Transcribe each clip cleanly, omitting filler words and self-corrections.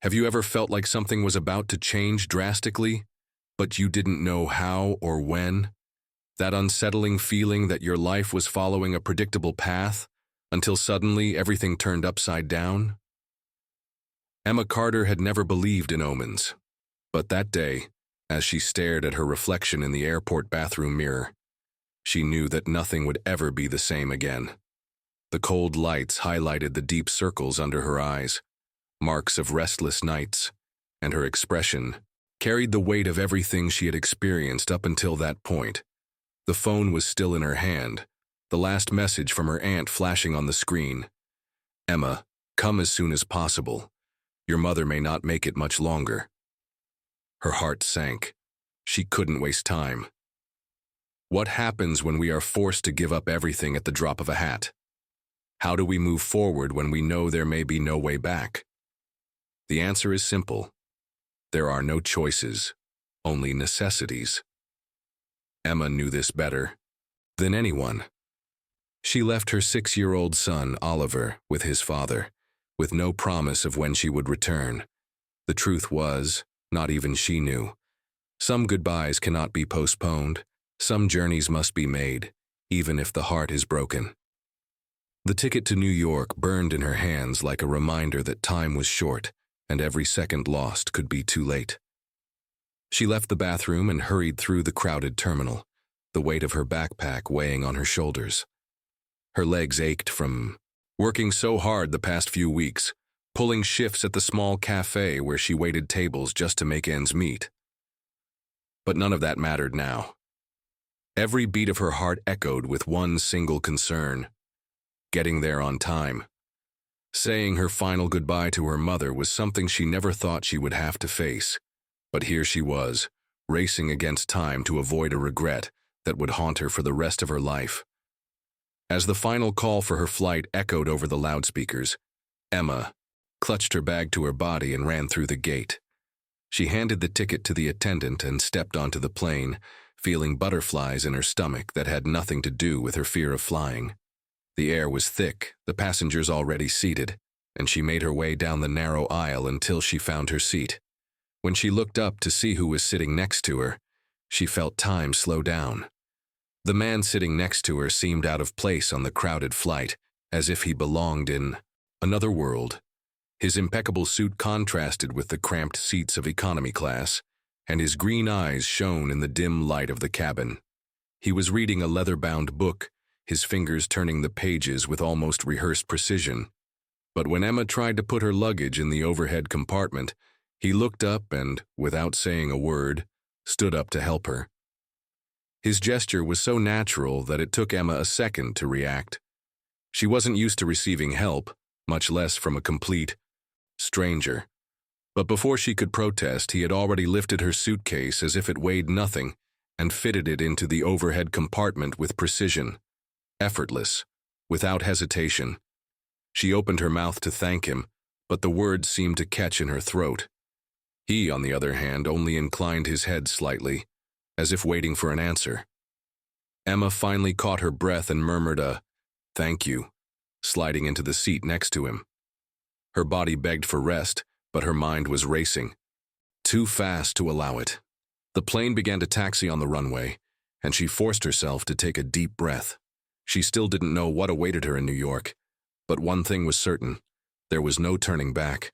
Have you ever felt like something was about to change drastically, but you didn't know how or when? That unsettling feeling that your life was following a predictable path until suddenly everything turned upside down? Emma Carter had never believed in omens, but that day, as she stared at her reflection in the airport bathroom mirror, she knew that nothing would ever be the same again. The cold lights highlighted the deep circles under her eyes, marks of restless nights, and her expression carried the weight of everything she had experienced up until that point. The phone was still in her hand, the last message from her aunt flashing on the screen. "Emma, come as soon as possible. Your mother may not make it much longer." Her heart sank. She couldn't waste time. What happens when we are forced to give up everything at the drop of a hat? How do we move forward when we know there may be no way back? The answer is simple. There are no choices, only necessities. Emma knew this better than anyone. She left her 6-year-old son, Oliver, with his father, with no promise of when she would return. The truth was, not even she knew. Some goodbyes cannot be postponed. Some journeys must be made, even if the heart is broken. The ticket to New York burned in her hands like a reminder that time was short, and every second lost could be too late. She left the bathroom and hurried through the crowded terminal, the weight of her backpack weighing on her shoulders. Her legs ached from working so hard the past few weeks, pulling shifts at the small cafe where she waited tables just to make ends meet. But none of that mattered now. Every beat of her heart echoed with one single concern: getting there on time. Saying her final goodbye to her mother was something she never thought she would have to face. But here she was, racing against time to avoid a regret that would haunt her for the rest of her life. As the final call for her flight echoed over the loudspeakers, Emma clutched her bag to her body and ran through the gate. She handed the ticket to the attendant and stepped onto the plane, feeling butterflies in her stomach that had nothing to do with her fear of flying. The air was thick, the passengers already seated, and she made her way down the narrow aisle until she found her seat. When she looked up to see who was sitting next to her, she felt time slow down. The man sitting next to her seemed out of place on the crowded flight, as if he belonged in another world. His impeccable suit contrasted with the cramped seats of economy class, and his green eyes shone in the dim light of the cabin. He was reading a leather-bound book, his fingers turning the pages with almost rehearsed precision. But when Emma tried to put her luggage in the overhead compartment, he looked up and, without saying a word, stood up to help her. His gesture was so natural that it took Emma a second to react. She wasn't used to receiving help, much less from a complete stranger. But before she could protest, he had already lifted her suitcase as if it weighed nothing and fitted it into the overhead compartment with precision. Effortless, without hesitation. She opened her mouth to thank him, but the words seemed to catch in her throat. He, on the other hand, only inclined his head slightly, as if waiting for an answer. Emma finally caught her breath and murmured a "thank you," sliding into the seat next to him. Her body begged for rest, but her mind was racing. Too fast to allow it. The plane began to taxi on the runway, and she forced herself to take a deep breath. She still didn't know what awaited her in New York, but one thing was certain: there was no turning back.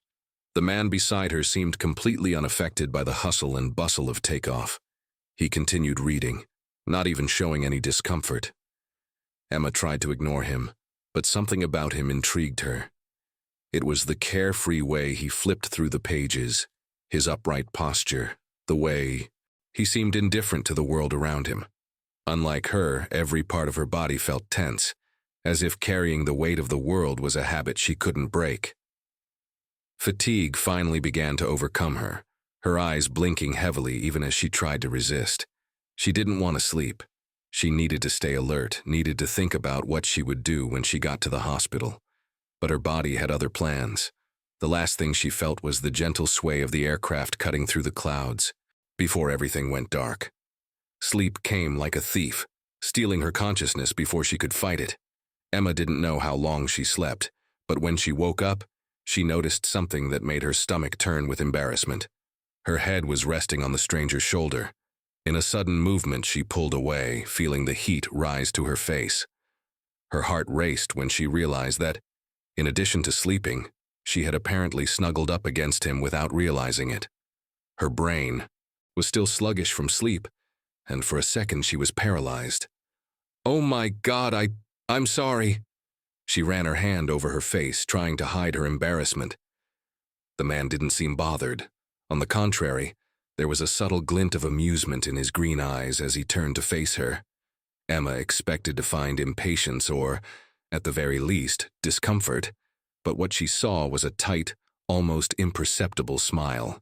The man beside her seemed completely unaffected by the hustle and bustle of takeoff. He continued reading, not even showing any discomfort. Emma tried to ignore him, but something about him intrigued her. It was the carefree way he flipped through the pages, his upright posture, the way he seemed indifferent to the world around him. Unlike her, every part of her body felt tense, as if carrying the weight of the world was a habit she couldn't break. Fatigue finally began to overcome her, her eyes blinking heavily even as she tried to resist. She didn't want to sleep. She needed to stay alert, needed to think about what she would do when she got to the hospital. But her body had other plans. The last thing she felt was the gentle sway of the aircraft cutting through the clouds, before everything went dark. Sleep came like a thief, stealing her consciousness before she could fight it. Emma didn't know how long she slept, but when she woke up, she noticed something that made her stomach turn with embarrassment. Her head was resting on the stranger's shoulder. In a sudden movement, she pulled away, feeling the heat rise to her face. Her heart raced when she realized that, in addition to sleeping, she had apparently snuggled up against him without realizing it. Her brain was still sluggish from sleep, and for a second she was paralyzed. "Oh my God, I'm sorry." She ran her hand over her face, trying to hide her embarrassment. The man didn't seem bothered. On the contrary, there was a subtle glint of amusement in his green eyes as he turned to face her. Emma expected to find impatience or, at the very least, discomfort, but what she saw was a tight, almost imperceptible smile.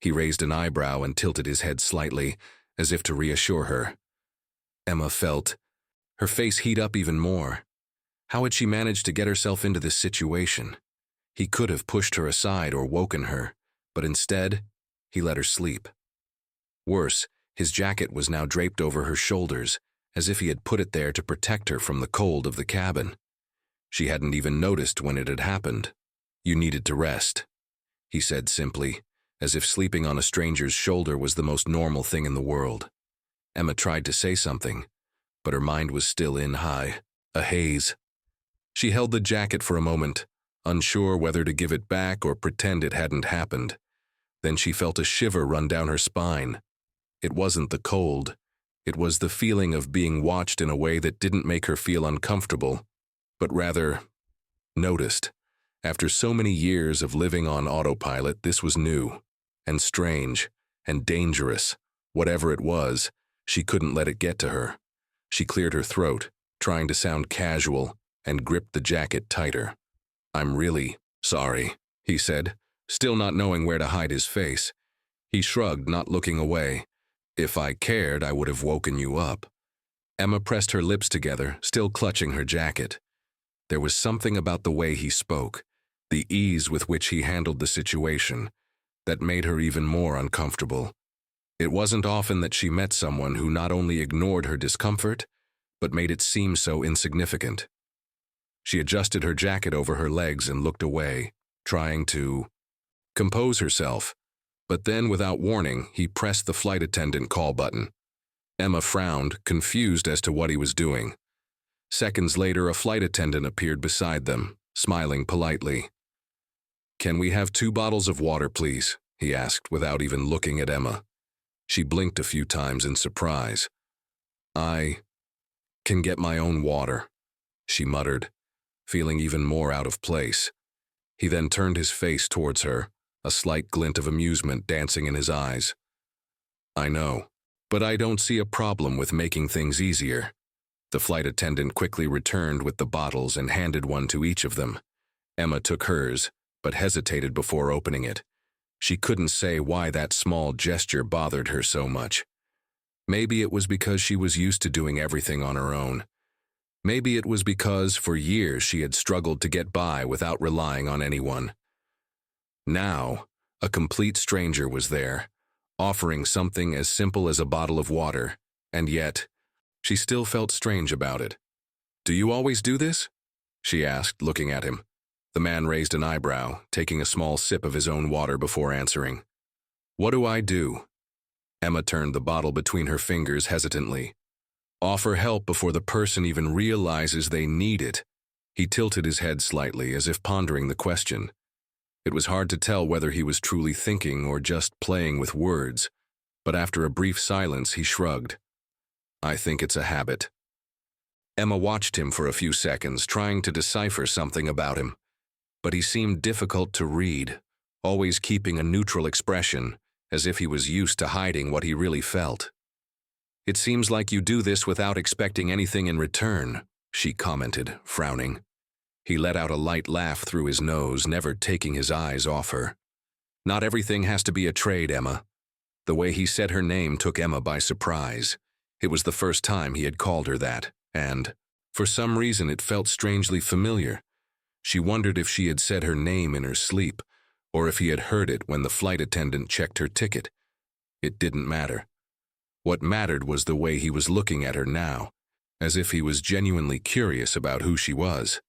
He raised an eyebrow and tilted his head slightly, as if to reassure her. Emma felt her face heat up even more. How had she managed to get herself into this situation? He could have pushed her aside or woken her, but instead, he let her sleep. Worse, his jacket was now draped over her shoulders, as if he had put it there to protect her from the cold of the cabin. She hadn't even noticed when it had happened. "You needed to rest," he said simply, as if sleeping on a stranger's shoulder was the most normal thing in the world. Emma tried to say something, but her mind was still in a haze. She held the jacket for a moment, unsure whether to give it back or pretend it hadn't happened. Then she felt a shiver run down her spine. It wasn't the cold. It was the feeling of being watched in a way that didn't make her feel uncomfortable, but rather noticed. After so many years of living on autopilot, this was new, and strange, and dangerous. Whatever it was, she couldn't let it get to her. She cleared her throat, trying to sound casual, and gripped the jacket tighter. "I'm really sorry," he said, still not knowing where to hide his face. He shrugged, not looking away. "If I cared, I would have woken you up." Emma pressed her lips together, still clutching her jacket. There was something about the way he spoke, the ease with which he handled the situation, that made her even more uncomfortable. It wasn't often that she met someone who not only ignored her discomfort, but made it seem so insignificant. She adjusted her jacket over her legs and looked away, trying to compose herself. But then, without warning, he pressed the flight attendant call button. Emma frowned, confused as to what he was doing. Seconds later, a flight attendant appeared beside them, smiling politely. "Can we have 2 bottles of water, please?" he asked, without even looking at Emma. She blinked a few times in surprise. "I can get my own water," she muttered, feeling even more out of place. He then turned his face towards her, a slight glint of amusement dancing in his eyes. "I know, but I don't see a problem with making things easier." The flight attendant quickly returned with the bottles and handed one to each of them. Emma took hers, but hesitated before opening it. She couldn't say why that small gesture bothered her so much. Maybe it was because she was used to doing everything on her own. Maybe it was because, for years, she had struggled to get by without relying on anyone. Now, a complete stranger was there, offering something as simple as a bottle of water, and yet, she still felt strange about it. "Do you always do this?" she asked, looking at him. The man raised an eyebrow, taking a small sip of his own water before answering. "What do I do?" Emma turned the bottle between her fingers hesitantly. "Offer help before the person even realizes they need it." He tilted his head slightly, as if pondering the question. It was hard to tell whether he was truly thinking or just playing with words, but after a brief silence, he shrugged. "I think it's a habit." Emma watched him for a few seconds, trying to decipher something about him, but he seemed difficult to read, always keeping a neutral expression, as if he was used to hiding what he really felt. "It seems like you do this without expecting anything in return," she commented, frowning. He let out a light laugh through his nose, never taking his eyes off her. "Not everything has to be a trade, Emma." The way he said her name took Emma by surprise. It was the first time he had called her that, and, for some reason, it felt strangely familiar. She wondered if she had said her name in her sleep, or if he had heard it when the flight attendant checked her ticket. It didn't matter. What mattered was the way he was looking at her now, as if he was genuinely curious about who she was.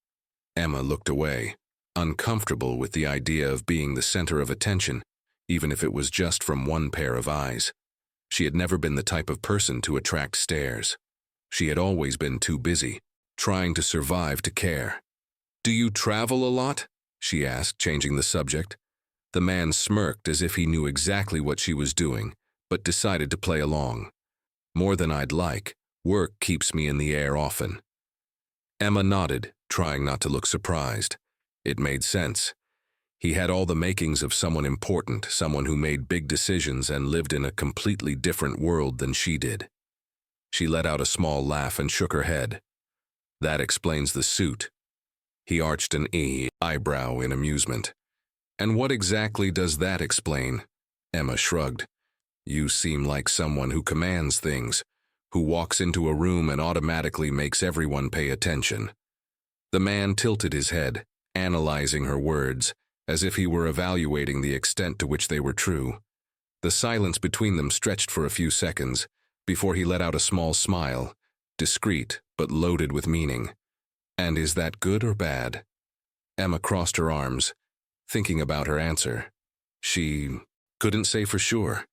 Emma looked away. uncomfortable with the idea of being the center of attention, even if it was just from one pair of eyes. She had never been the type of person to attract stares. She had always been too busy, trying to survive to care. "Do you travel a lot?" she asked, changing the subject. The man smirked as if he knew exactly what she was doing, but decided to play along. "More than I'd like. Work keeps me in the air often." Emma nodded, trying not to look surprised. It made sense. He had all the makings of someone important, someone who made big decisions and lived in a completely different world than she did. She let out a small laugh and shook her head. "That explains the suit." He arched an eyebrow in amusement. "And what exactly does that explain?" Emma shrugged. "You seem like someone who commands things, who walks into a room and automatically makes everyone pay attention." The man tilted his head, analyzing her words, as if he were evaluating the extent to which they were true. The silence between them stretched for a few seconds, before he let out a small smile, discreet but loaded with meaning. "And is that good or bad?" Emma crossed her arms, thinking about her answer. She couldn't say for sure.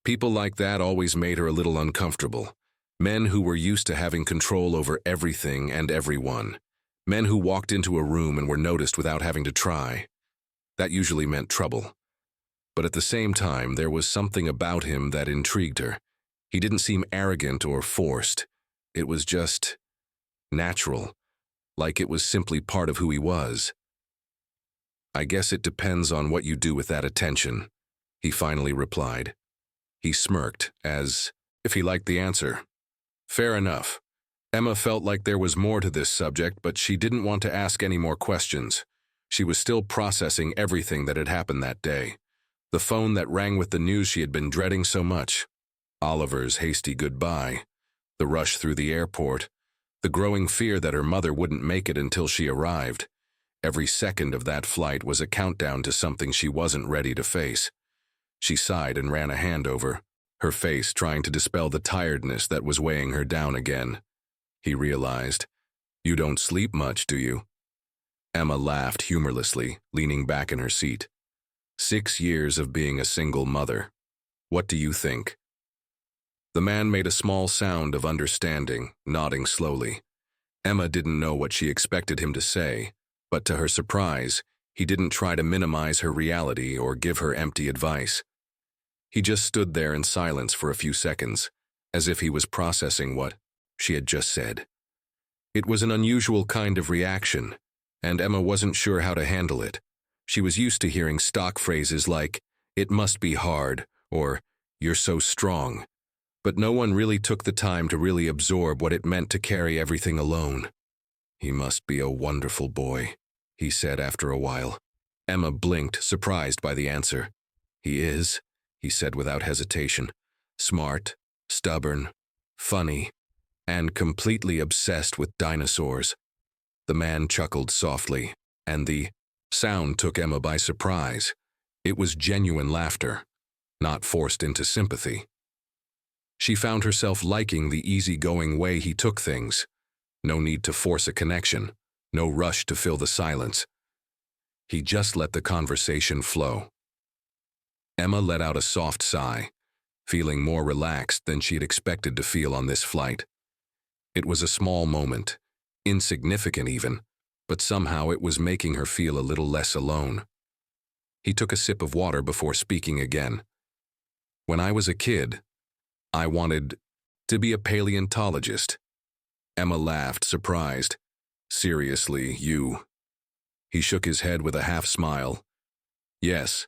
People like that always made her a little uncomfortable. Men who were used to having control over everything and everyone. Men who walked into a room and were noticed without having to try. That usually meant trouble. But at the same time, there was something about him that intrigued her. He didn't seem arrogant or forced. It was just natural, like it was simply part of who he was. "I guess it depends on what you do with that attention," he finally replied. He smirked, as if he liked the answer. Fair enough. Emma felt like there was more to this subject, but she didn't want to ask any more questions. She was still processing everything that had happened that day. The phone that rang with the news she had been dreading so much. Oliver's hasty goodbye. The rush through the airport. The growing fear that her mother wouldn't make it until she arrived. Every second of that flight was a countdown to something she wasn't ready to face. She sighed and ran a hand over, her face trying to dispel the tiredness that was weighing her down again. He realized, "You don't sleep much, do you?" Emma laughed humorlessly, leaning back in her seat. 6 years of being a single mother. What do you think? The man made a small sound of understanding, nodding slowly. Emma didn't know what she expected him to say, but to her surprise, he didn't try to minimize her reality or give her empty advice. He just stood there in silence for a few seconds, as if he was processing what she had just said. It was an unusual kind of reaction, and Emma wasn't sure how to handle it. She was used to hearing stock phrases like, "It must be hard," or "You're so strong." But no one really took the time to really absorb what it meant to carry everything alone. "He must be a wonderful boy," he said after a while. Emma blinked, surprised by the answer. "He is," he said without hesitation. "Smart, stubborn, funny, and completely obsessed with dinosaurs." The man chuckled softly, and the sound took Emma by surprise. It was genuine laughter, not forced into sympathy. She found herself liking the easygoing way he took things. No need to force a connection, no rush to fill the silence. He just let the conversation flow. Emma let out a soft sigh, feeling more relaxed than she had expected to feel on this flight. It was a small moment, insignificant even, but somehow it was making her feel a little less alone. He took a sip of water before speaking again. "When I was a kid, I wanted to be a paleontologist." Emma laughed, surprised. "Seriously, you?" He shook his head with a half-smile. "Yes,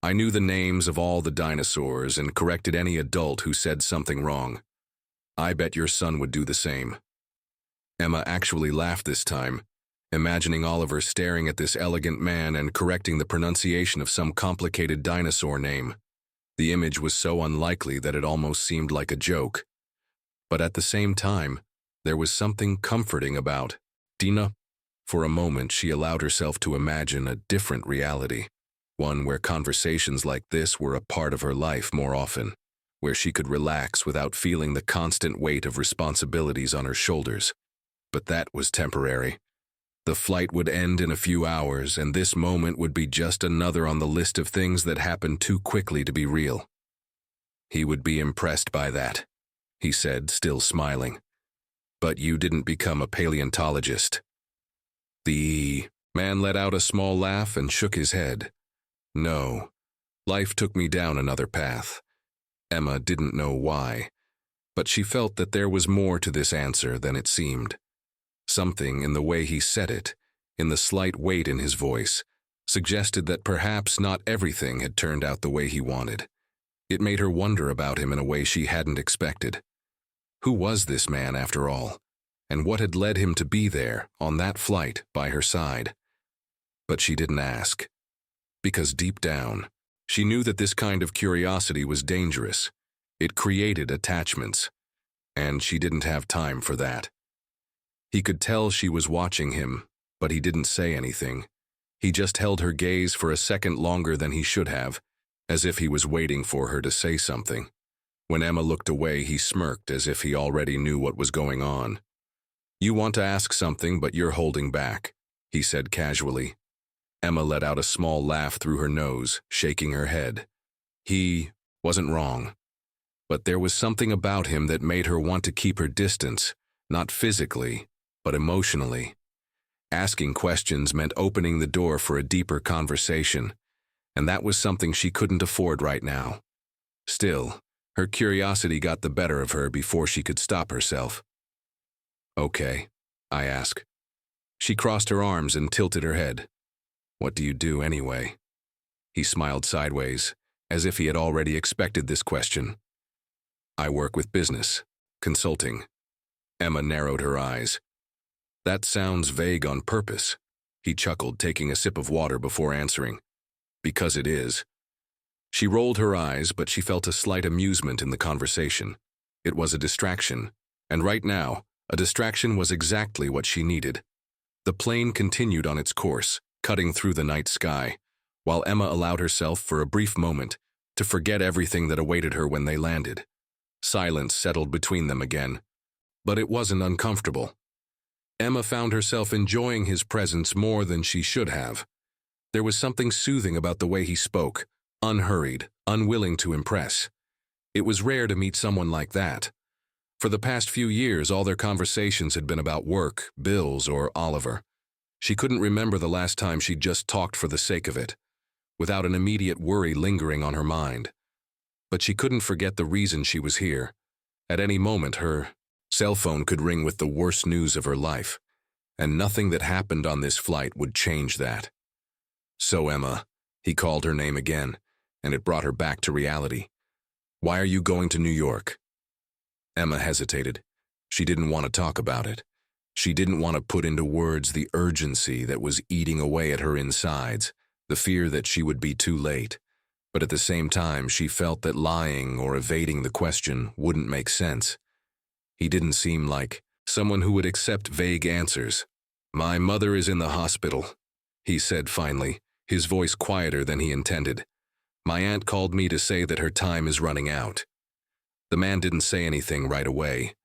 I knew the names of all the dinosaurs and corrected any adult who said something wrong. I bet your son would do the same." Emma actually laughed this time, imagining Oliver staring at this elegant man and correcting the pronunciation of some complicated dinosaur name. The image was so unlikely that it almost seemed like a joke. But at the same time, there was something comforting about Dina. For a moment, she allowed herself to imagine a different reality, one where conversations like this were a part of her life more often, where she could relax without feeling the constant weight of responsibilities on her shoulders. But that was temporary. The flight would end in a few hours, and this moment would be just another on the list of things that happened too quickly to be real. He would be impressed by that, he said, still smiling. But you didn't become a paleontologist. The man let out a small laugh and shook his head. No, life took me down another path. Emma didn't know why, but she felt that there was more to this answer than it seemed. Something in the way he said it, in the slight weight in his voice, suggested that perhaps not everything had turned out the way he wanted. It made her wonder about him in a way she hadn't expected. Who was this man, after all? And what had led him to be there, on that flight, by her side? But she didn't ask. Because deep down, she knew that this kind of curiosity was dangerous. It created attachments. And she didn't have time for that. He could tell she was watching him, but he didn't say anything. He just held her gaze for a second longer than he should have, as if he was waiting for her to say something. When Emma looked away, he smirked as if he already knew what was going on. "You want to ask something, but you're holding back," he said casually. Emma let out a small laugh through her nose, shaking her head. He wasn't wrong. But there was something about him that made her want to keep her distance, not physically, but emotionally. Asking questions meant opening the door for a deeper conversation, and that was something she couldn't afford right now. Still, her curiosity got the better of her before she could stop herself. "Okay," I asked. She crossed her arms and tilted her head. "What do you do anyway?" He smiled sideways, as if he had already expected this question. "I work with business, consulting." Emma narrowed her eyes. "That sounds vague on purpose," he chuckled, taking a sip of water before answering. "Because it is." She rolled her eyes, but she felt a slight amusement in the conversation. It was a distraction, and right now, a distraction was exactly what she needed. The plane continued on its course, cutting through the night sky, while Emma allowed herself for a brief moment to forget everything that awaited her when they landed. Silence settled between them again, but it wasn't uncomfortable. Emma found herself enjoying his presence more than she should have. There was something soothing about the way he spoke, unhurried, unwilling to impress. It was rare to meet someone like that. For the past few years, all their conversations had been about work, bills, or Oliver. She couldn't remember the last time she'd just talked for the sake of it, without an immediate worry lingering on her mind. But she couldn't forget the reason she was here. At any moment, her cell phone could ring with the worst news of her life, and nothing that happened on this flight would change that. "So, Emma," he called her name again, and it brought her back to reality. "Why are you going to New York?" Emma hesitated. She didn't want to talk about it. She didn't want to put into words the urgency that was eating away at her insides, the fear that she would be too late. But at the same time, she felt that lying or evading the question wouldn't make sense. He didn't seem like someone who would accept vague answers. "My mother is in the hospital," he said finally, his voice quieter than he intended. "My aunt called me to say that her time is running out." The man didn't say anything right away.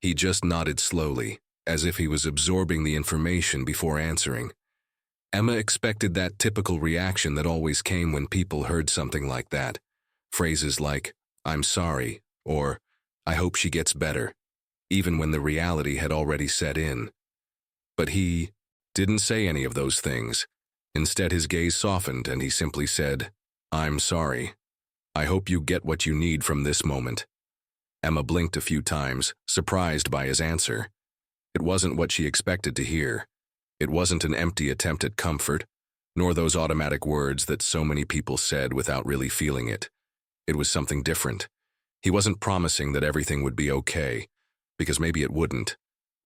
He just nodded slowly, as if he was absorbing the information before answering. Emma expected that typical reaction that always came when people heard something like that. Phrases like, "I'm sorry," or "I hope she gets better," even when the reality had already set in. But he didn't say any of those things. Instead, his gaze softened and he simply said, "I'm sorry. I hope you get what you need from this moment." Emma blinked a few times, surprised by his answer. It wasn't what she expected to hear. It wasn't an empty attempt at comfort, nor those automatic words that so many people said without really feeling it. It was something different. He wasn't promising that everything would be okay, because maybe it wouldn't,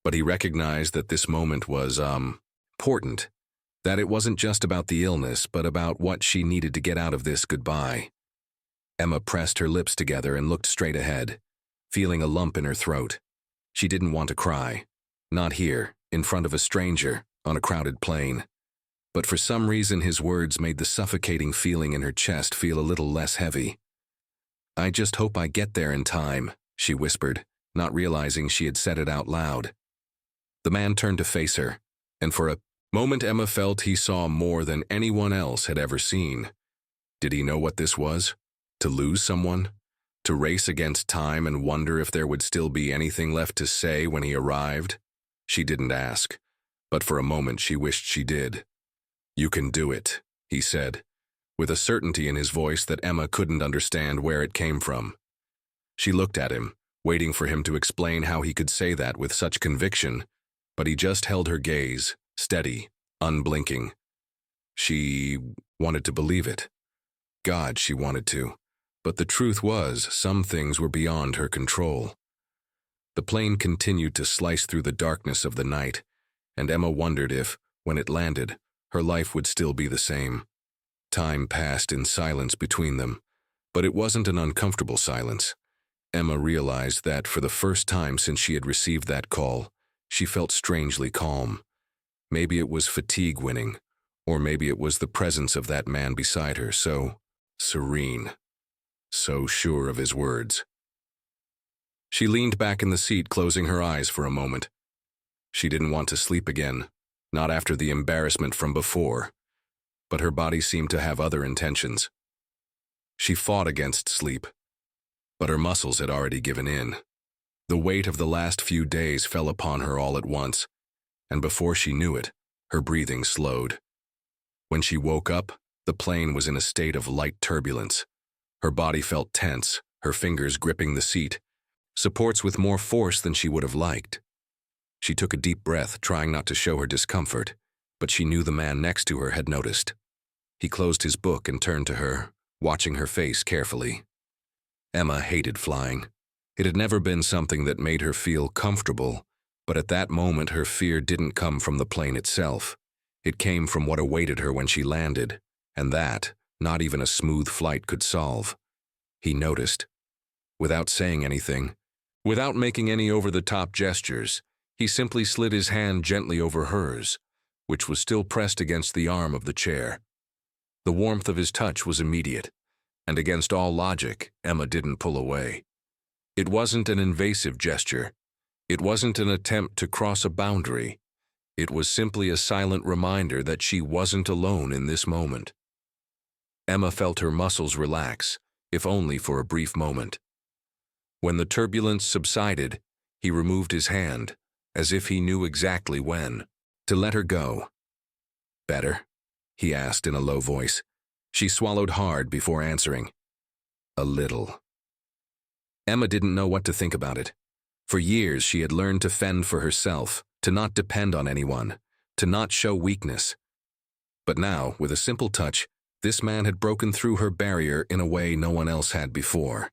but he recognized that this moment was, important, that it wasn't just about the illness, but about what she needed to get out of this goodbye. Emma pressed her lips together and looked straight ahead, feeling a lump in her throat. She didn't want to cry. Not here, in front of a stranger, on a crowded plane. But for some reason his words made the suffocating feeling in her chest feel a little less heavy. "I just hope I get there in time," she whispered, not realizing she had said it out loud. The man turned to face her, and for a Moment Emma felt he saw more than anyone else had ever seen. Did he know what this was? To lose someone? To race against time and wonder if there would still be anything left to say when he arrived? She didn't ask, but for a moment she wished she did. "You can do it," he said, with a certainty in his voice that Emma couldn't understand where it came from. She looked at him, waiting for him to explain how he could say that with such conviction, but he just held her gaze, steady, unblinking. She wanted to believe it. God, she wanted to. But the truth was, some things were beyond her control. The plane continued to slice through the darkness of the night, and Emma wondered if, when it landed, her life would still be the same. Time passed in silence between them, but it wasn't an uncomfortable silence. Emma realized that for the first time since she had received that call, she felt strangely calm. Maybe it was fatigue winning, or maybe it was the presence of that man beside her, so serene, so sure of his words. She leaned back in the seat, closing her eyes for a moment. She didn't want to sleep again, not after the embarrassment from before, but her body seemed to have other intentions. She fought against sleep, but her muscles had already given in. The weight of the last few days fell upon her all at once, and before she knew it, her breathing slowed. When she woke up, the plane was in a state of light turbulence. Her body felt tense, her fingers gripping the seat, supports with more force than she would have liked. She took a deep breath, trying not to show her discomfort, but she knew the man next to her had noticed. He closed his book and turned to her, watching her face carefully. Emma hated flying. It had never been something that made her feel comfortable, but at that moment her fear didn't come from the plane itself. It came from what awaited her when she landed, and that, not even a smooth flight could solve. He noticed. Without saying anything, without making any over-the-top gestures, he simply slid his hand gently over hers, which was still pressed against the arm of the chair. The warmth of his touch was immediate, and against all logic, Emma didn't pull away. It wasn't an invasive gesture. It wasn't an attempt to cross a boundary. It was simply a silent reminder that she wasn't alone in this moment. Emma felt her muscles relax, if only for a brief moment. When the turbulence subsided, he removed his hand, as if he knew exactly when, to let her go. "Better?" he asked in a low voice. She swallowed hard before answering. "A little." Emma didn't know what to think about it. For years she had learned to fend for herself, to not depend on anyone, to not show weakness. But now, with a simple touch, this man had broken through her barrier in a way no one else had before.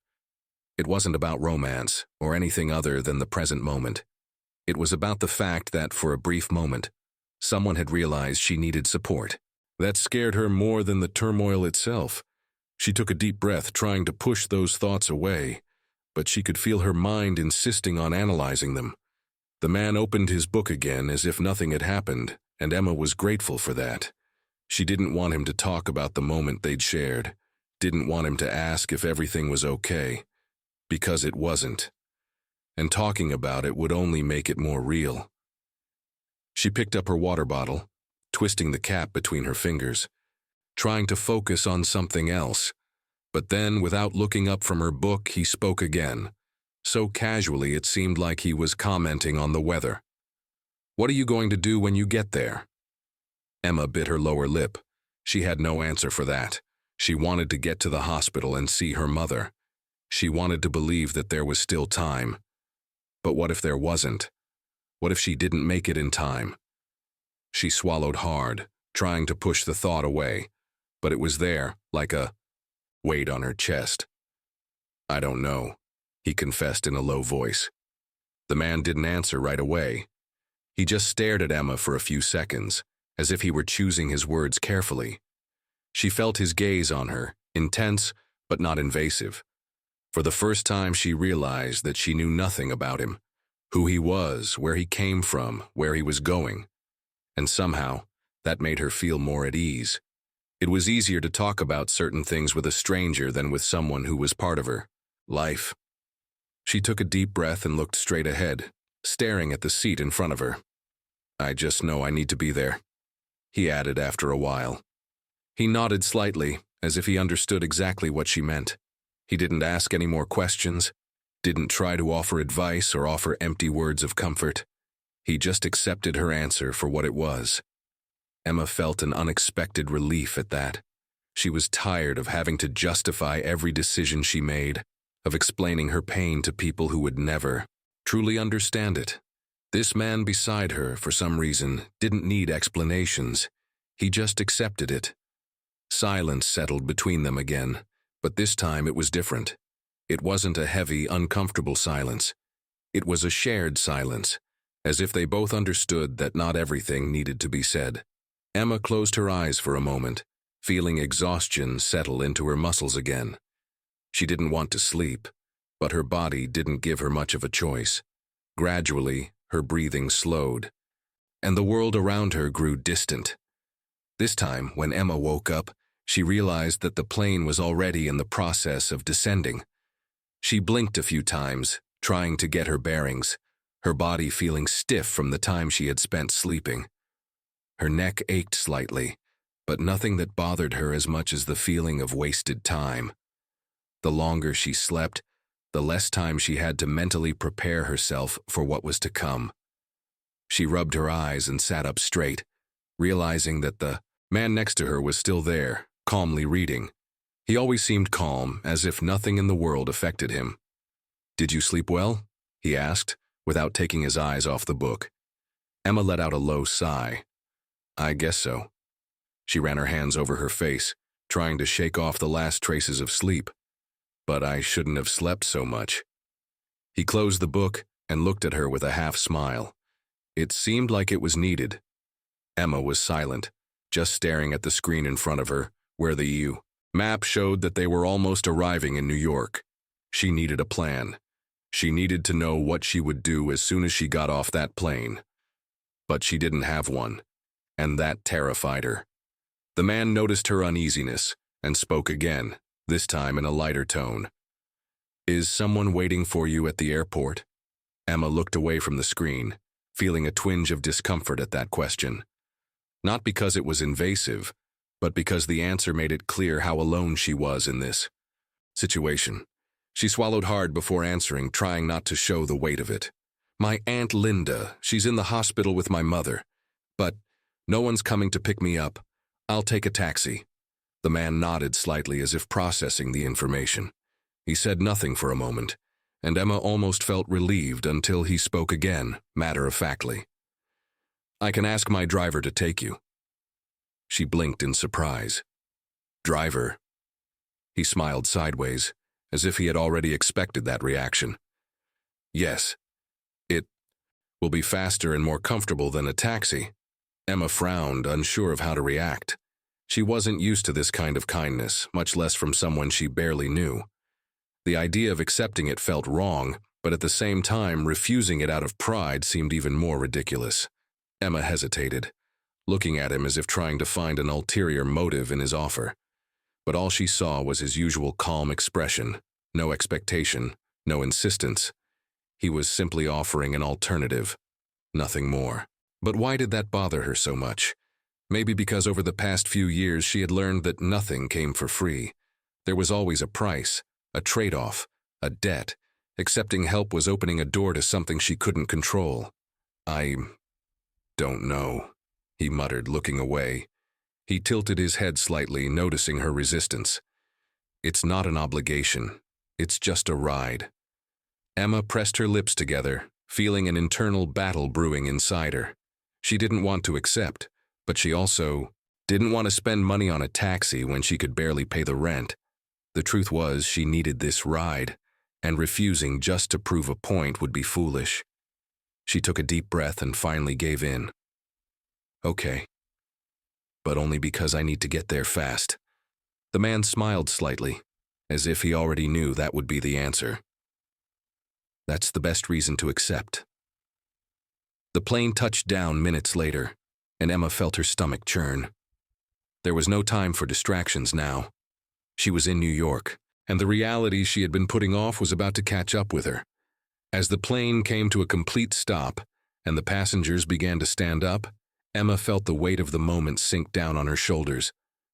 It wasn't about romance or anything other than the present moment. It was about the fact that, for a brief moment, someone had realized she needed support. That scared her more than the turmoil itself. She took a deep breath, trying to push those thoughts away, but she could feel her mind insisting on analyzing them. The man opened his book again as if nothing had happened, and Emma was grateful for that. She didn't want him to talk about the moment they'd shared, didn't want him to ask if everything was okay, because it wasn't. And talking about it would only make it more real. She picked up her water bottle, twisting the cap between her fingers, trying to focus on something else. But then, without looking up from her book, he spoke again, so casually it seemed like he was commenting on the weather. "What are you going to do when you get there?" Emma bit her lower lip. She had no answer for that. She wanted to get to the hospital and see her mother. She wanted to believe that there was still time. But what if there wasn't? What if she didn't make it in time? She swallowed hard, trying to push the thought away, but it was there, like a weight on her chest. "I don't know," he confessed in a low voice. The man didn't answer right away. He just stared at Emma for a few seconds, as if he were choosing his words carefully. She felt his gaze on her, intense but not invasive. For the first time she realized that she knew nothing about him, who he was, where he came from, where he was going. And somehow, that made her feel more at ease. It was easier to talk about certain things with a stranger than with someone who was part of her life. She took a deep breath and looked straight ahead, staring at the seat in front of her. "I just know I need to be there. he added after a while. He nodded slightly, as if he understood exactly what she meant. He didn't ask any more questions, didn't try to offer advice or offer empty words of comfort. He just accepted her answer for what it was. Emma felt an unexpected relief at that. She was tired of having to justify every decision she made, of explaining her pain to people who would never truly understand it. This man beside her, for some reason, didn't need explanations. He just accepted it. Silence settled between them again, but this time it was different. It wasn't a heavy, uncomfortable silence. It was a shared silence, as if they both understood that not everything needed to be said. Emma closed her eyes for a moment, feeling exhaustion settle into her muscles again. She didn't want to sleep, but her body didn't give her much of a choice. Gradually, her breathing slowed, and the world around her grew distant. This time, when Emma woke up, she realized that the plane was already in the process of descending. She blinked a few times, trying to get her bearings, her body feeling stiff from the time she had spent sleeping. Her neck ached slightly, but nothing that bothered her as much as the feeling of wasted time. The longer she slept, the less time she had to mentally prepare herself for what was to come. She rubbed her eyes and sat up straight, realizing that the man next to her was still there, calmly reading. He always seemed calm, as if nothing in the world affected him. "Did you sleep well?" he asked, without taking his eyes off the book. Emma let out a low sigh. "I guess so." She ran her hands over her face, trying to shake off the last traces of sleep. "But I shouldn't have slept so much." He closed the book and looked at her with a half smile. It seemed like it was needed. Emma was silent, just staring at the screen in front of her, where the map showed that they were almost arriving in New York. She needed a plan. She needed to know what she would do as soon as she got off that plane. But she didn't have one, and that terrified her. The man noticed her uneasiness and spoke again, this time in a lighter tone. "Is someone waiting for you at the airport?" Emma looked away from the screen, feeling a twinge of discomfort at that question. Not because it was invasive, but because the answer made it clear how alone she was in this situation. She swallowed hard before answering, trying not to show the weight of it. "My Aunt Linda, she's in the hospital with my mother. But no one's coming to pick me up. I'll take a taxi." The man nodded slightly as if processing the information. He said nothing for a moment, and Emma almost felt relieved until he spoke again, matter-of-factly. "I can ask my driver to take you." She blinked in surprise. "Driver?" He smiled sideways, as if he had already expected that reaction. "Yes. It will be faster and more comfortable than a taxi." Emma frowned, unsure of how to react. She wasn't used to this kind of kindness, much less from someone she barely knew. The idea of accepting it felt wrong, but at the same time, refusing it out of pride seemed even more ridiculous. Emma hesitated, looking at him as if trying to find an ulterior motive in his offer. But all she saw was his usual calm expression, no expectation, no insistence. He was simply offering an alternative, nothing more. But why did that bother her so much? Maybe because over the past few years she had learned that nothing came for free. There was always a price, a trade-off, a debt. Accepting help was opening a door to something she couldn't control. "I don't know," he muttered, looking away. He tilted his head slightly, noticing her resistance. "It's not an obligation. It's just a ride." Emma pressed her lips together, feeling an internal battle brewing inside her. She didn't want to accept, but she also didn't want to spend money on a taxi when she could barely pay the rent. The truth was she needed this ride, and refusing just to prove a point would be foolish. She took a deep breath and finally gave in. "Okay. But only because I need to get there fast." The man smiled slightly, as if he already knew that would be the answer. "That's the best reason to accept." The plane touched down minutes later, and Emma felt her stomach churn. There was no time for distractions now. She was in New York, and the reality she had been putting off was about to catch up with her. As the plane came to a complete stop, and the passengers began to stand up, Emma felt the weight of the moment sink down on her shoulders.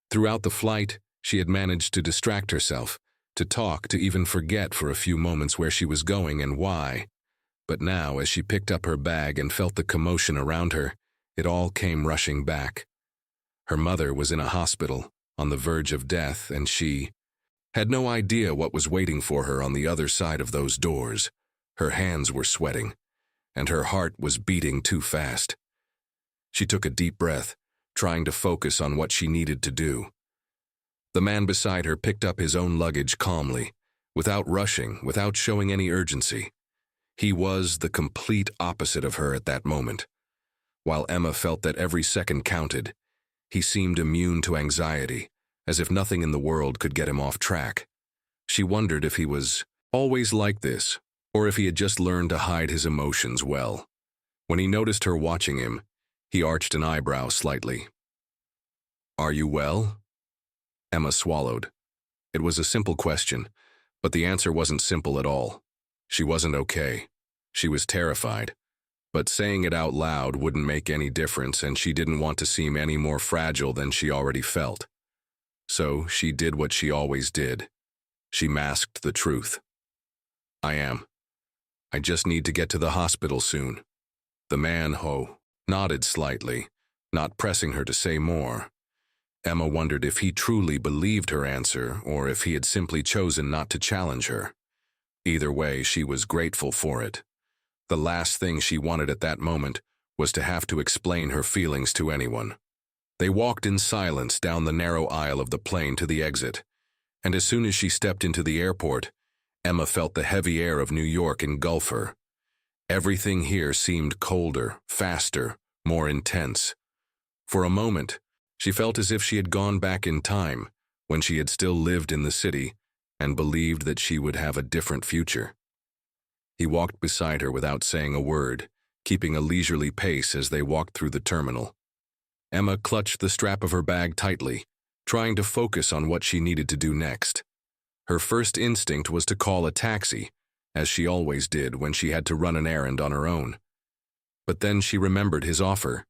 Throughout the flight, she had managed to distract herself, to talk, to even forget for a few moments where she was going and why. But now, as she picked up her bag and felt the commotion around her, it all came rushing back. Her mother was in a hospital, on the verge of death, and she had no idea what was waiting for her on the other side of those doors. Her hands were sweating, and her heart was beating too fast. She took a deep breath, trying to focus on what she needed to do. The man beside her picked up his own luggage calmly, without rushing, without showing any urgency. He was the complete opposite of her at that moment. While Emma felt that every second counted, he seemed immune to anxiety, as if nothing in the world could get him off track. She wondered if he was always like this, or if he had just learned to hide his emotions well. When he noticed her watching him, he arched an eyebrow slightly. "Are you well?" Emma swallowed. It was a simple question, but the answer wasn't simple at all. She wasn't okay. She was terrified. But saying it out loud wouldn't make any difference, and she didn't want to seem any more fragile than she already felt. So she did what she always did. She masked the truth. "I am. I just need to get to the hospital soon." The man, nodded slightly, not pressing her to say more. Emma wondered if he truly believed her answer, or if he had simply chosen not to challenge her. Either way, she was grateful for it. The last thing she wanted at that moment was to have to explain her feelings to anyone. They walked in silence down the narrow aisle of the plane to the exit, and as soon as she stepped into the airport, Emma felt the heavy air of New York engulf her. Everything here seemed colder, faster, more intense. For a moment, she felt as if she had gone back in time, when she had still lived in the city, and believed that she would have a different future. He walked beside her without saying a word, keeping a leisurely pace as they walked through the terminal. Emma clutched the strap of her bag tightly, trying to focus on what she needed to do next. Her first instinct was to call a taxi, as she always did when she had to run an errand on her own. But then she remembered his offer.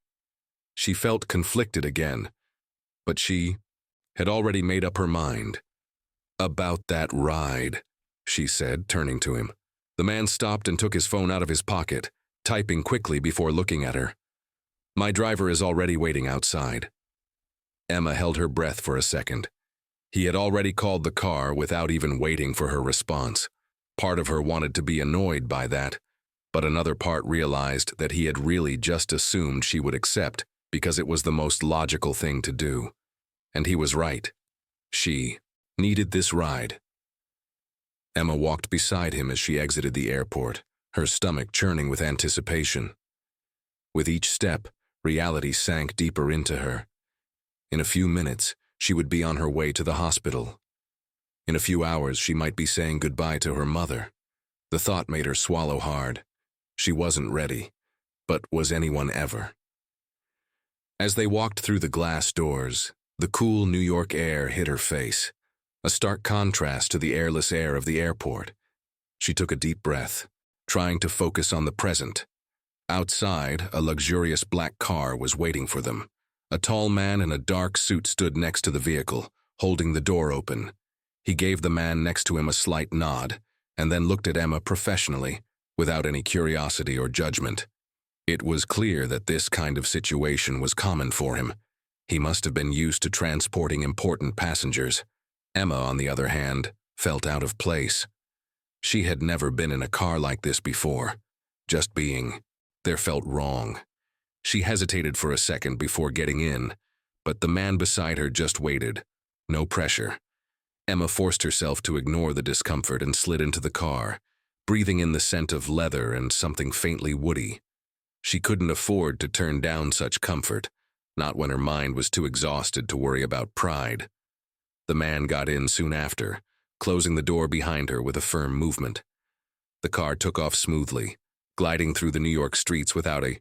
She felt conflicted again, but she had already made up her mind. "About that ride," she said, turning to him. The man stopped and took his phone out of his pocket, typing quickly before looking at her. "My driver is already waiting outside." Emma held her breath for a second. He had already called the car without even waiting for her response. Part of her wanted to be annoyed by that, but another part realized that he had really just assumed she would accept because it was the most logical thing to do. And he was right. She needed this ride. Emma walked beside him as she exited the airport, her stomach churning with anticipation. With each step, reality sank deeper into her. In a few minutes, she would be on her way to the hospital. In a few hours, she might be saying goodbye to her mother. The thought made her swallow hard. She wasn't ready, but was anyone ever? As they walked through the glass doors, the cool New York air hit her face, a stark contrast to the airless air of the airport. She took a deep breath, trying to focus on the present. Outside, a luxurious black car was waiting for them. A tall man in a dark suit stood next to the vehicle, holding the door open. He gave the man next to him a slight nod, and then looked at Emma professionally, without any curiosity or judgment. It was clear that this kind of situation was common for him. He must have been used to transporting important passengers. Emma, on the other hand, felt out of place. She had never been in a car like this before. Just being there felt wrong. She hesitated for a second before getting in, but the man beside her just waited. No pressure. Emma forced herself to ignore the discomfort and slid into the car, breathing in the scent of leather and something faintly woody. She couldn't afford to turn down such comfort, not when her mind was too exhausted to worry about pride. The man got in soon after, closing the door behind her with a firm movement. The car took off smoothly, gliding through the New York streets without a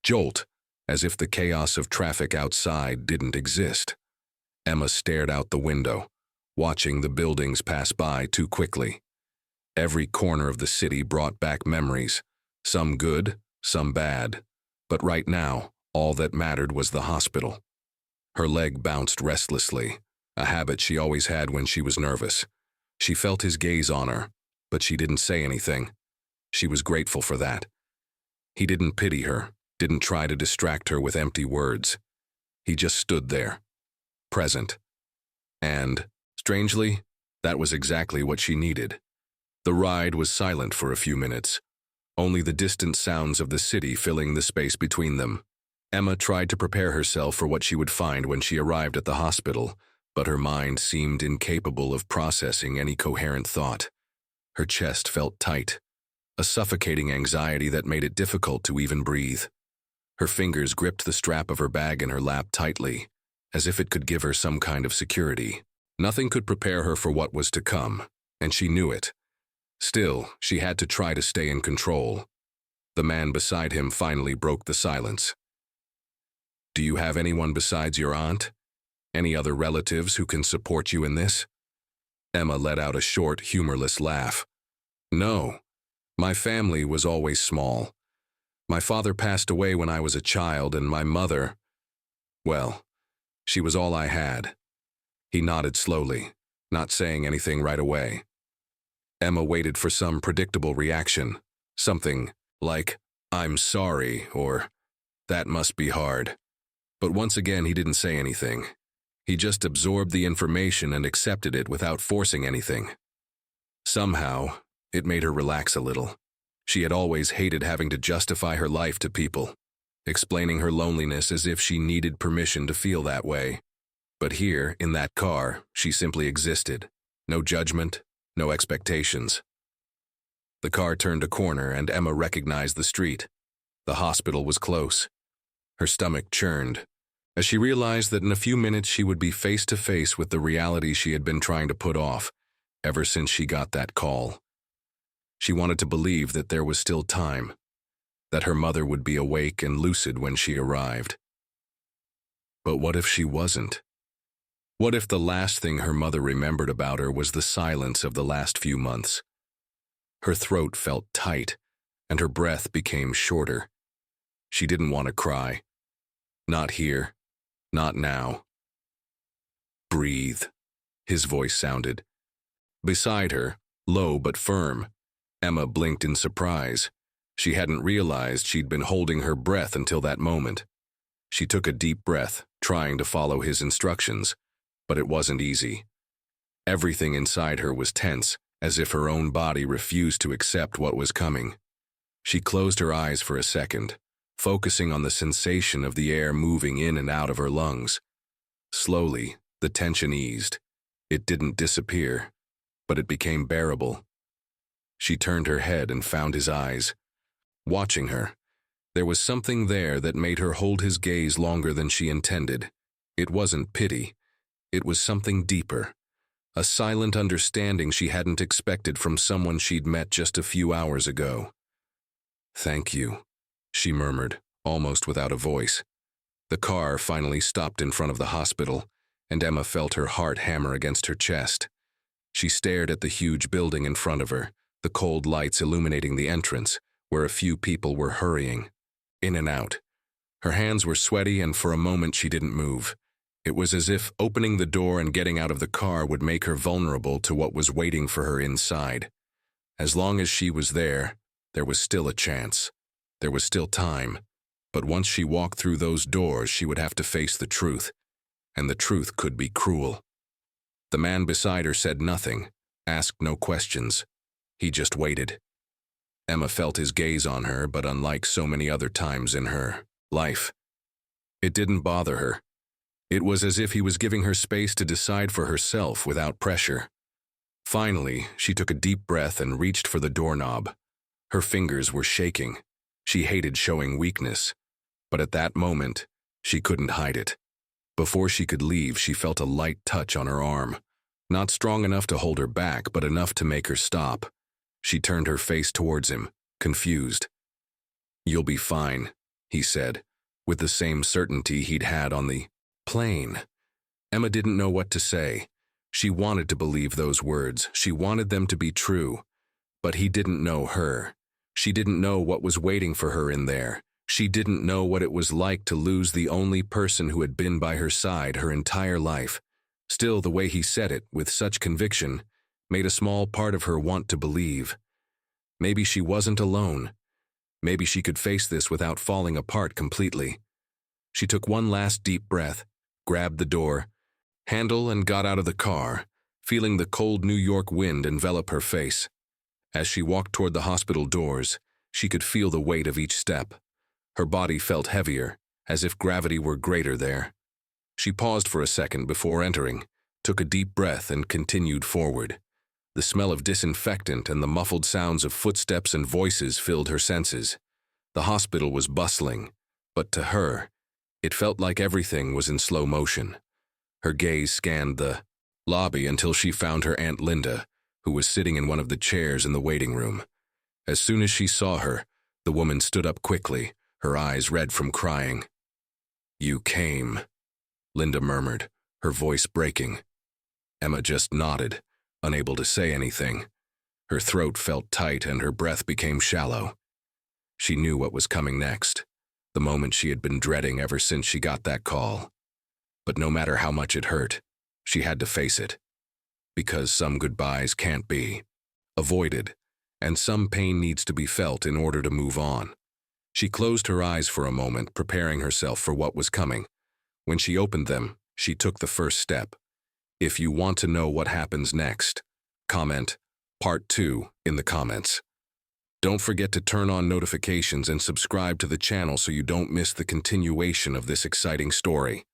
jolt, as if the chaos of traffic outside didn't exist. Emma stared out the window, watching the buildings pass by too quickly. Every corner of the city brought back memories, some good, some bad, but right now, All that mattered was the hospital. Her leg bounced restlessly, a habit she always had when she was nervous. She felt his gaze on her, but she didn't say anything. She was grateful for that. He didn't pity her, didn't try to distract her with empty words. He just stood there, present. And, strangely, that was exactly what she needed. The ride was silent for a few minutes, only the distant sounds of the city filling the space between them. Emma tried to prepare herself for what she would find when she arrived at the hospital, but her mind seemed incapable of processing any coherent thought. Her chest felt tight, a suffocating anxiety that made it difficult to even breathe. Her fingers gripped the strap of her bag in her lap tightly, as if it could give her some kind of security. Nothing could prepare her for what was to come, and she knew it. Still, she had to try to stay in control. The man beside him finally broke the silence. "Do you have anyone besides your aunt? Any other relatives who can support you in this?" Emma let out a short, humorless laugh. "No. My family was always small. My father passed away when I was a child, and my mother, well, she was all I had." He nodded slowly, not saying anything right away. Emma waited for some predictable reaction, something like, "I'm sorry," or, "That must be hard." But once again, he didn't say anything. He just absorbed the information and accepted it without forcing anything. Somehow, it made her relax a little. She had always hated having to justify her life to people, explaining her loneliness as if she needed permission to feel that way. But here, in that car, she simply existed. No judgment, no expectations. The car turned a corner and Emma recognized the street. The hospital was close. Her stomach churned, as she realized that in a few minutes she would be face to face with the reality she had been trying to put off ever since she got that call. She wanted to believe that there was still time, that her mother would be awake and lucid when she arrived. But what if she wasn't? What if the last thing her mother remembered about her was the silence of the last few months? Her throat felt tight, and her breath became shorter. She didn't want to cry. Not here. Not now. "Breathe," his voice sounded. Beside her, low but firm, Emma blinked in surprise. She hadn't realized she'd been holding her breath until that moment. She took a deep breath, trying to follow his instructions, but it wasn't easy. Everything inside her was tense, as if her own body refused to accept what was coming. She closed her eyes for a second, focusing on the sensation of the air moving in and out of her lungs. Slowly, the tension eased. It didn't disappear, but it became bearable. She turned her head and found his eyes. Watching her, there was something there that made her hold his gaze longer than she intended. It wasn't pity. It was something deeper. A silent understanding she hadn't expected from someone she'd met just a few hours ago. "Thank you," she murmured, almost without a voice. The car finally stopped in front of the hospital, and Emma felt her heart hammer against her chest. She stared at the huge building in front of her, the cold lights illuminating the entrance, where a few people were hurrying, in and out. Her hands were sweaty, and for a moment she didn't move. It was as if opening the door and getting out of the car would make her vulnerable to what was waiting for her inside. As long as she was there was still a chance. There was still time. But once she walked through those doors, she would have to face the truth. And the truth could be cruel. The man beside her said nothing, asked no questions. He just waited. Emma felt his gaze on her, but unlike so many other times in her life, it didn't bother her. It was as if he was giving her space to decide for herself without pressure. Finally, she took a deep breath and reached for the doorknob. Her fingers were shaking. She hated showing weakness, but at that moment, she couldn't hide it. Before she could leave, she felt a light touch on her arm. Not strong enough to hold her back, but enough to make her stop. She turned her face towards him, confused. "You'll be fine," he said, with the same certainty he'd had on the plane. Emma didn't know what to say. She wanted to believe those words. She wanted them to be true. But he didn't know her. She didn't know what was waiting for her in there. She didn't know what it was like to lose the only person who had been by her side her entire life. Still, the way he said it, with such conviction, made a small part of her want to believe. Maybe she wasn't alone. Maybe she could face this without falling apart completely. She took one last deep breath, grabbed the door handle and got out of the car, feeling the cold New York wind envelop her face. As she walked toward the hospital doors, she could feel the weight of each step. Her body felt heavier, as if gravity were greater there. She paused for a second before entering, took a deep breath and continued forward. The smell of disinfectant and the muffled sounds of footsteps and voices filled her senses. The hospital was bustling, but to her, it felt like everything was in slow motion. Her gaze scanned the lobby until she found her Aunt Linda, who was sitting in one of the chairs in the waiting room. As soon as she saw her, the woman stood up quickly, her eyes red from crying. "You came," Linda murmured, her voice breaking. Emma just nodded, unable to say anything. Her throat felt tight and her breath became shallow. She knew what was coming next, the moment she had been dreading ever since she got that call. But no matter how much it hurt, she had to face it. Because some goodbyes can't be avoided, and some pain needs to be felt in order to move on. She closed her eyes for a moment, preparing herself for what was coming. When she opened them, she took the first step. If you want to know what happens next, comment Part 2 in the comments. Don't forget to turn on notifications and subscribe to the channel so you don't miss the continuation of this exciting story.